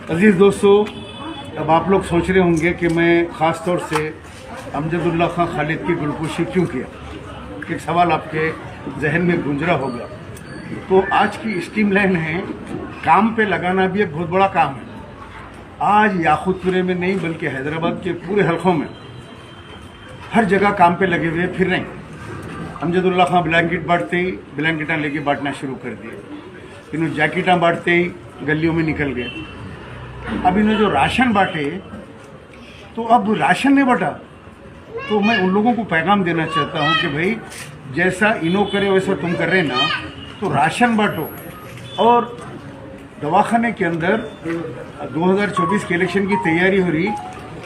अजीज़ दोस्तों, अब आप लोग सोच रहे होंगे कि मैं ख़ास तौर से अमजदुल्ला खां खालिद की गुलपोशी क्यों किया। एक सवाल आपके जहन में गुंजरा होगा। तो आज की स्ट्रीम लाइन है, काम पे लगाना भी एक बहुत बड़ा काम है। आज याकूतपुरे में नहीं बल्कि हैदराबाद के पूरे हलकों में हर जगह काम पे लगे हुए फिर रहे हैं। अमजदुल्ला खां ब्लैंकेट बांटते ही ब्लैंकेटा लेके बांटना शुरू कर दिए। इन्होंने जैकेटा बांटते ही गलियों में निकल गए। अब इन्होंने जो राशन बांटे तो अब राशन नहीं बटा। तो मैं उन लोगों को पैगाम देना चाहता हूं कि भाई जैसा इनो करे वैसा तुम कर रहे ना, तो राशन बांटो। और दवाखाने के अंदर 2024 के इलेक्शन की तैयारी हो रही,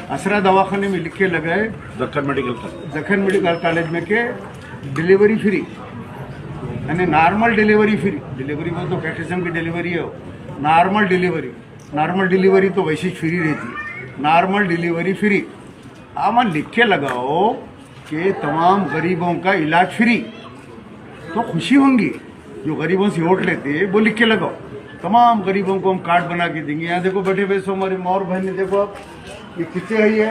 असरा दवाखाने में लिख के लगाए दक्कन मेडिकल कॉलेज में के डिलीवरी फ्री, यानी नॉर्मल डिलीवरी फ्री। डिलीवरी में तो कैटेजम की डिलीवरी है, नॉर्मल डिलीवरी तो वैसे ही फ्री रहती है। नॉर्मल डिलीवरी फ्री आमान लिख के लगाओ कि तमाम गरीबों का इलाज फ्री, तो खुशी होंगी। जो गरीबों से वोट लेते हैं वो लिख के लगाओ, तमाम गरीबों को हम कार्ड बना के देंगे। यहाँ देखो बैठे हुए सो हमारे माँ और बहन, देखो आप ये कितने है, ये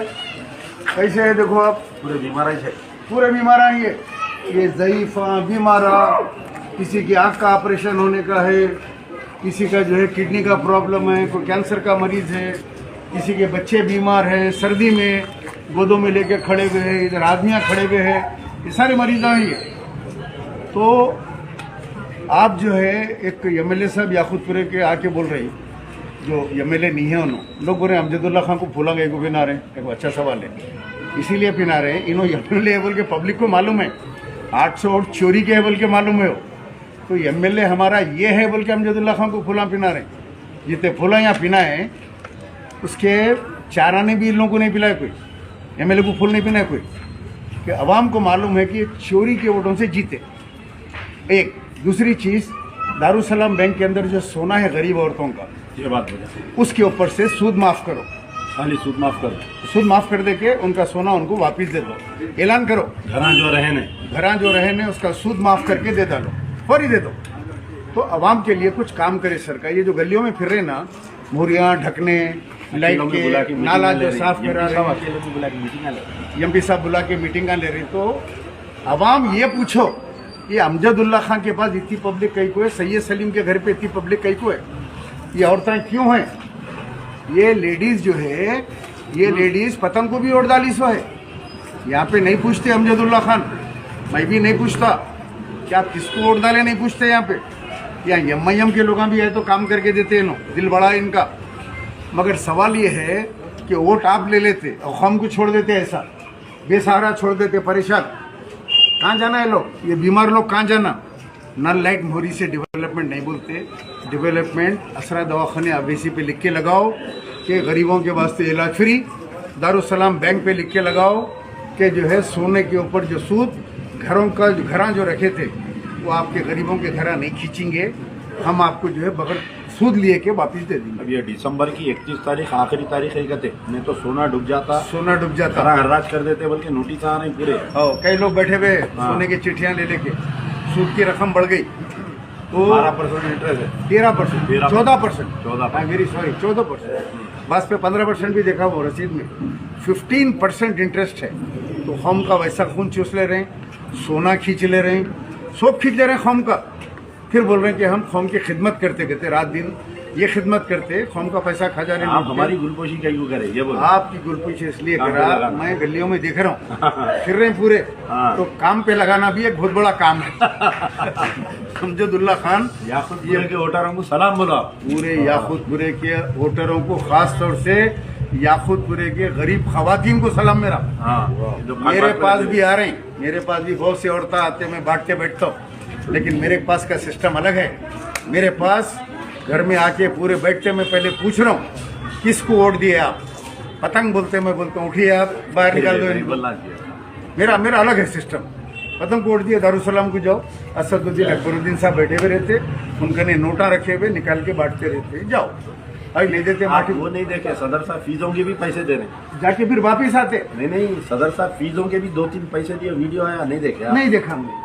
कैसे है, देखो आप पूरे बीमार है। ये ज़ईफ़ा बीमारा, किसी की आँख का ऑपरेशन होने का है, किसी का जो है किडनी का प्रॉब्लम है, कोई कैंसर का मरीज है, किसी के बच्चे बीमार हैं, सर्दी में गोदों में लेके खड़े हुए हैं, इधर आदमियाँ खड़े हुए हैं, ये सारे मरीज आएंगे। तो आप जो है एक एमएलए साहब याकूतपुरे के आके बोल रहे हैं, जो एमएलए नहीं है उन्होंने, लोग बोल रहे हैं अमजदुल्ला खां को फूला गए को पिना रहे हैं। एक अच्छा सवाल है, इसीलिए पिना रहे हैं। इन्होंने एमएलए बोल के पब्लिक को मालूम है 800 वोट चोरी के है बोल के मालूम है हो, तो एमएलए हमारा ये है बोल के अमजदुल्ला खां को फूला पिना रहे। जितने फूला यहाँ पिना है उसके चारा ने भी इन लोगों को नहीं पिलाया, कोई एमएलए को फूल नहीं पिना है कोई, कि अवाम को मालूम है कि ये चोरी के वोटों से जीते। एक दूसरी चीज़, दारुसलाम बैंक के अंदर जो सोना है गरीब औरतों का, ये बात हो जाए, उसके ऊपर से सूद माफ़ करो, खाली सूद माफ कर दे के उनका सोना उनको वापस दे दो। ऐलान करो, घरा जो रहे ने उसका सूद माफ़ करके दे डालो, फौरी दे दो। तो अवाम के लिए कुछ काम करे सरकार। ये जो गलियों में फिर रहे ना, मोरियाँ ढकने, लाइट के नाला जो साफ करा रहे, एमपी साहब बुला के मीटिंगां ले रहे, तो अवाम ये पूछो कि अमजदुल्ला खां के पास इतनी पब्लिक कई को है, सैयद सलीम के घर पे इतनी पब्लिक कई को है, ये औरतें क्यों हैं? ये लेडीज जो है, ये लेडीज पतंग को भी वोट डाली सो है। यहाँ पे नहीं पूछते अमजदुल्ला खान, मैं भी नहीं पूछता कि आप किसको वोट डाले, नहीं पूछते यहाँ पे। यहाँ एमआईएम के लोग भी है तो काम करके देते हैं, नो दिल बड़ा है इनका। मगर सवाल ये है कि वोट आप ले लेते और हम को छोड़ देते, ऐसा बेसहारा छोड़ देते, परेशान। कहाँ जाना है लोग, ये बीमार लोग कहाँ जाना? नल लाइट मोहरी से डेवलपमेंट नहीं बोलते। डेवलपमेंट असरा दवाखाने अवेसी पे लिख के लगाओ कि गरीबों के वास्ते इलाज फ्री। दारुसलाम बैंक पे लिख के लगाओ कि जो है सोने के ऊपर जो सूद घरां जो रखे थे वो आपके गरीबों के घरा नहीं खींचेंगे, हम आपको जो है बगैर सूद लिए के वापस दे देंगे। अब ये दिसंबर की 31 तारीख आखिरी तारीख है, कहते नहीं तो सोना डूब जाता हर्राज कर देते, बल्कि नोटिस आ नहीं पूरे। कई लोग बैठे हुए सोने की चिट्ठियां ले लेके, सूद की रकम बढ़ गई तो 12% इंटरेस्ट है, 13%, 14%, वेरी सॉरी 14%, बस पे 15% भी देखा वो रसीद में, 15% इंटरेस्ट है। तो हम का वैसा खून चूस ले रहे हैं, सोना खींच ले रहे हैं, सब खींच ले रहे हैं कौम का। फिर बोल रहे हैं कि हम कौम की खिदमत करते रात दिन ये खिदमत करते, कौम का पैसा खा जा रहे हैं। आप हमारी गुलपोशी क्यों करे, ये बोलो। आपकी गुलपोशी इसलिए करा, मैं गलियों में देख रहा हूँ फिर रहे हैं पूरे, तो काम पे लगाना भी एक बहुत बड़ा काम है। अमजदुल्ला खान याकूतपुरे के वोटरों को सलाम बोलो। पूरे याकूतपुरे के वोटरों को, खास तौर से याकूतपुरे के गरीब खवातीन को सलाम मेरा। मेरे पास भी आ रहे हैं, मेरे पास भी बहुत सी औरतें आते, मैं बांटते बैठता हूँ, लेकिन मेरे पास का सिस्टम अलग है। मेरे पास घर में आके पूरे बैठते, मैं पहले पूछ रहा हूँ किसको वोट दिए आप। पतंग बोलते, मैं बोलता हूँ उठिए आप बाहर निकाल दो। मेरा अलग है सिस्टम। पतंग को वोट दिए, दारुसलाम को जाओ, असदुद्दीन अकबरुद्दीन साहब बैठे हुए रहते, उनके नोटा रखे हुए निकाल के बांटते रहते, जाओ। अभी नहीं देते माटी, वो नहीं देखे। सदर साहब फीसों के भी पैसे दे रहे, जाके फिर वापिस आते। नहीं, सदर साहब फीसों के भी 2-3 पैसे दिए, वीडियो आया, नहीं देखे? नहीं देखा हमने।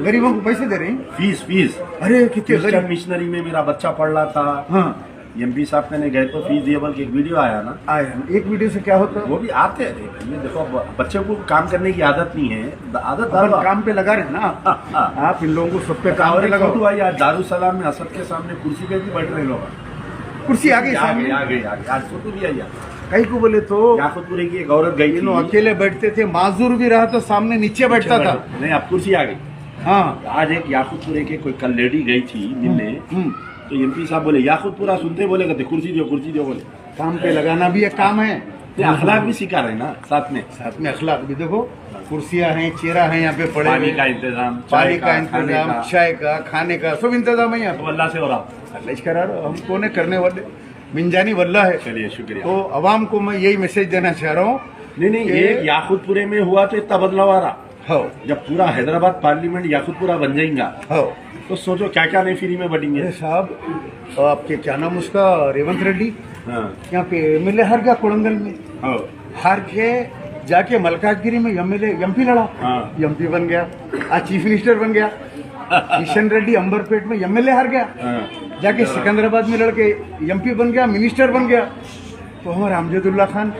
गरीबों को पैसे दे रहे हैं, फीस। अरे कितने गरीब। मिशनरी में मेरा बच्चा पढ़ रहा था, हाँ, एमपी साहब ने गए तो फीस दिए बल्कि एक वीडियो आया ना, आया एक वीडियो से क्या होता है, वो भी आते हैं। ये देखो अब बच्चों को काम करने की आदत नहीं है, आदत अपन डालो। काम पे लगा रहे ना आप, इन लोगों को सब पे काम और पे एक लगाओ। फोटो आई आज दारुसलाम में असद के सामने कुर्सी पे भी बैठ रहे लोग, कुर्सी आ गई आ सामने, गई आ गई आ गई, आज फोटो भी आई। कई को बोले तो याकुतपुरे की एक औरत गई तीनों थी, अकेले बैठते थे, माजूर भी रहा तो सामने नीचे बैठता था। नहीं अब कुर्सी आ गई। हाँ आज एक याकुतपुरे के कोई कल लेडी गई थी मिलने, तो एमपी साहब बोले याकुतपुरा सुनते बोले कहते कुर्सी दो बोले। काम पे लगाना भी एक काम है, तो अखलाक भी सिखा रहे ना साथ में, साथ में अखलाक भी। देखो कुर्सियां हैं, चेहरा है यहाँ पे पड़े पानी हुए, का इंतजाम, पानी का खाने इंतजाम, का, चाय का, खाने का सब इंतजाम है यहाँ तो अल्लाह से हो रहा। पे। अल्लाह करा रहा, हम कौन है करने वाले, मिनजानी वल्ला है। चलिए शुक्रिया। तो अवाम को मैं यही मैसेज देना चाह रहा हूँ। नहीं कि- ये याकुतपुरे में हुआ तो इतना बदलाव आ रहा, हो जब पूरा हैदराबाद पार्लियामेंट याकुतपुरा बन जाएगा हो तो सोचो क्या क्या नई फ्री में बटेंगे। अरे साहब आपके क्या नाम उसका, रेवंत रेड्डी हाँ यहाँ पे एमएलए हार गया कोड़ंगल में, हाँ हार के जाके मलकाजगिरी में एमपी लड़ा, हाँ। एमपी बन गया, आज चीफ मिनिस्टर बन गया। किशन रेड्डी अंबरपेट में एमएलए हार गया, हाँ। जाके सिकंदराबाद में लड़के एमपी बन गया, मिनिस्टर बन गया। तो हमारे अमजदुल्ला खान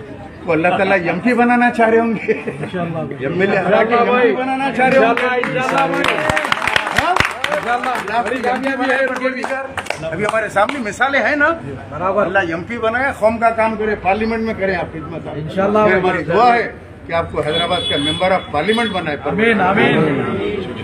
को अल्लाह ताला एमपी बनाना चाह रहे होंगे, एमएलए हरा के एमपी बनाना चाह रहे होंगे। हाँ? अभी हमारे सामने मिसालें हैं ना, बराबर। अल्लाह एमपी बनाए, कौम का काम करे, पार्लियामेंट में करें आप खिदमत। इंशाल्लाह हमारी दुआ है कि आपको हैदराबाद का मेंबर ऑफ पार्लियामेंट बनाए। आमीन आमीन।